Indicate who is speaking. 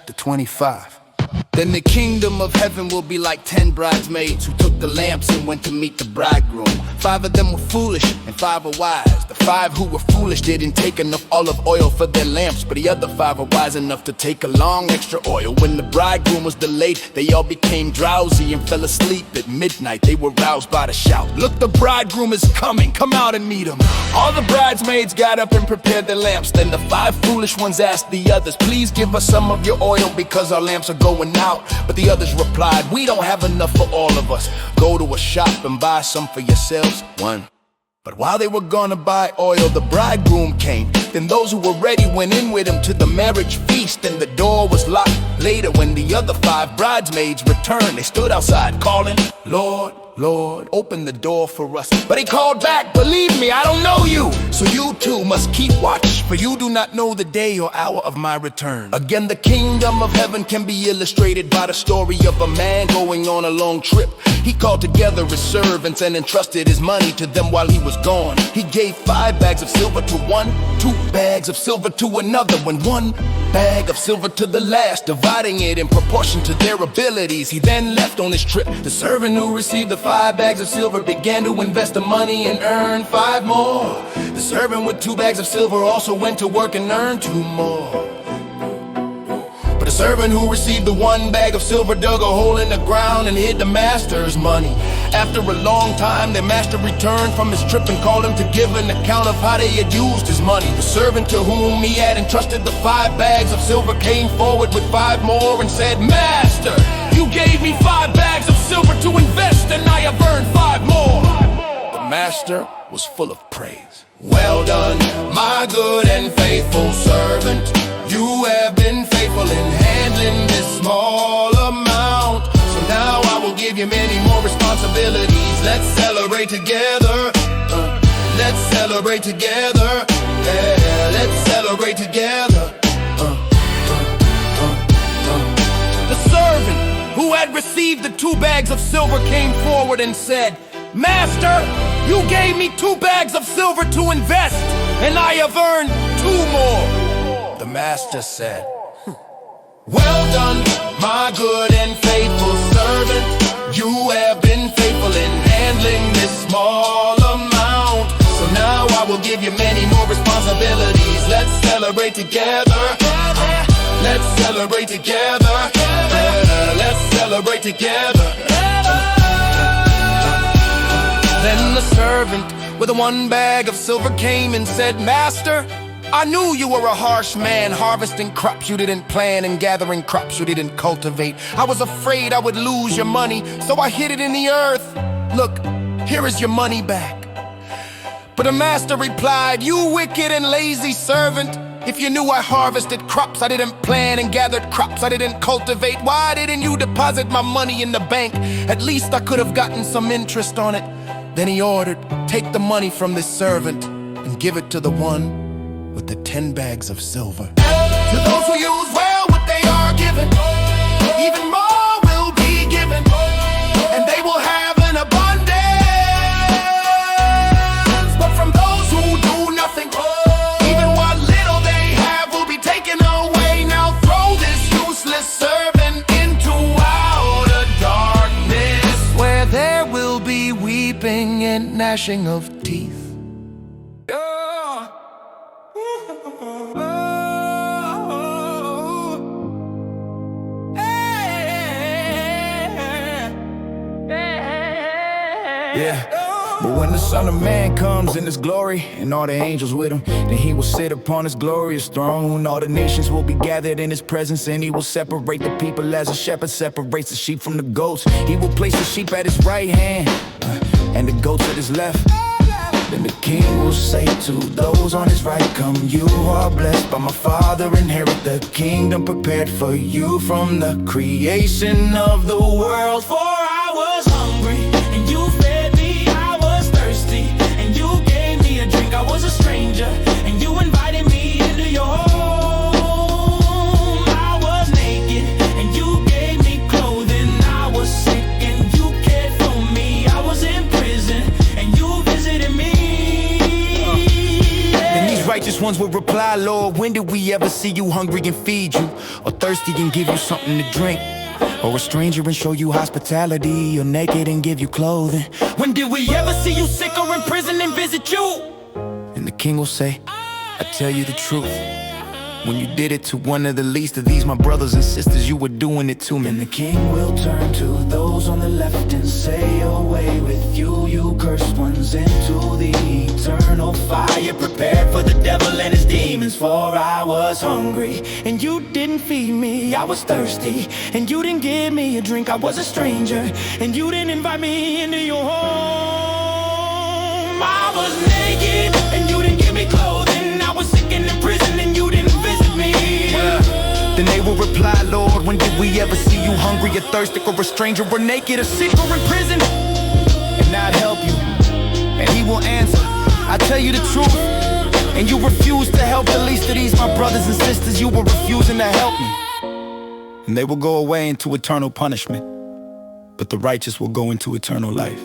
Speaker 1: chapter 25. Then the kingdom of heaven will be like 10 bridesmaids who took the lamps and went to meet the bridegroom. 5 of them were foolish and 5 were wise. The 5 who were foolish didn't take enough olive oil for their lamps, but the other 5 were wise enough to take along extra oil. When the bridegroom was delayed, they all became drowsy and fell asleep. At midnight they were roused by the shout, "Look, the bridegroom is coming, come out and meet him." All the bridesmaids got up and prepared their lamps. Then the 5 foolish ones asked the others, "Please give us some of your oil because our lamps are going out." But the others replied, "We don't have enough for all of us. Go to a shop and buy some for yourselves." One. But while they were gonna buy oil, the bridegroom came. Then those who were ready went in with him to the marriage feast, and the door was locked. Later, when the other 5 bridesmaids returned, they stood outside calling, "Lord, Lord, open the door for us." But he called back, "Believe me, I don't know you. So you too must keep watch, for you do not know the day or hour of my return." Again, the kingdom of heaven can be illustrated by the story of a man going on a long trip. He called together his servants and entrusted his money to them while he was gone. He gave 5 bags of silver to one, 2 bags of silver to another, and 1 bag of silver to the last, dividing it in proportion to their abilities. He then left on his trip. The servant who received the 5 bags of silver began to invest the money and earn 5 more. The servant with 2 bags of silver also went to work and earned 2 more. But the servant who received the 1 bag of silver dug a hole in the ground and hid the master's money. After a long time, the master returned from his trip and called him to give an account of how they had used his money. The servant to whom he had entrusted the 5 bags of silver came forward with 5 more and said, "Master, you gave me 5 bags of silver to invest, and I have earned 5 more." The master was full of praise. "Well done, my good and faithful servant. You have been faithful in handling this small amount, so now I will give you many more responsibilities. Let's celebrate together. Let's celebrate together. Yeah, let's celebrate together." The servant who had received the 2 bags of silver came forward and said, "Master, you gave me 2 bags of silver to invest, and I have earned 2 more." The master said, "Well done, my good and faithful servant. You have been faithful in handling this small amount, so now I will give you many more responsibilities. Let's celebrate together. Let's celebrate together. Let's celebrate together." Then the servant with the 1 bag of silver came and said, "Master, I knew you were a harsh man, harvesting crops you didn't plant and gathering crops you didn't cultivate. I was afraid I would lose your money, so I hid it in the earth. Look, here is your money back." But the master replied, "You wicked and lazy servant. If you knew I harvested crops I didn't plant and gathered crops I didn't cultivate, why didn't you deposit my money in the bank? At least I could have gotten some interest on it." Then he ordered, "Take the money from this servant and give it to the one with the 10 bags of silver. To those who use well what they are given, even more will be given, and they will have an abundance. But from those who do nothing, even what little they have will be taken away. Now throw this useless servant into outer darkness, where there will be weeping and gnashing of teeth." Yeah. But when the Son of Man comes in his glory and all the angels with him, then he will sit upon his glorious throne. All the nations will be gathered in his presence, and he will separate the people as a shepherd separates the sheep from the goats. He will place the sheep at his right hand and the goats at his left. Then the king will say to those on his right, "Come, you are blessed by my Father, inherit the kingdom prepared for you from the creation of the world. For I was hungry, and you fed me. I was thirsty, and you gave me a drink. I was a stranger, and you invited me into your home. I was naked, and you gave me clothing. I was sick, and you cared for me. I was in prison, and you visited me." Then these righteous ones would reply, Lord, when did we ever see you hungry and feed you, or thirsty and give you something to drink, or a stranger and show you hospitality, or naked and give you clothing? When did we ever see you sick or in prison and visit you? And the king will say, I tell you the truth, when you did it to one of the least of these, my brothers and sisters, you were doing it to me. And the king will turn to those on the left and say, away with you, you cursed ones, into the eternal fire prepared for the devil and his demons. For I was hungry, and you didn't feed me. I was thirsty, and you didn't give me a drink. I was a stranger, and you didn't invite me into your home. I was naked, and you didn't give me clothing. I was sick and in prison, and you didn't visit me. Then they will reply, Lord, when did we ever see you hungry or thirsty, or a stranger, or naked, or sick, or in prison, and not help you? And he will answer, I tell you the truth, and you refuse to help the least of these, my brothers and sisters. You were refusing to help me. And they will go away into eternal punishment, but the righteous will go into eternal life.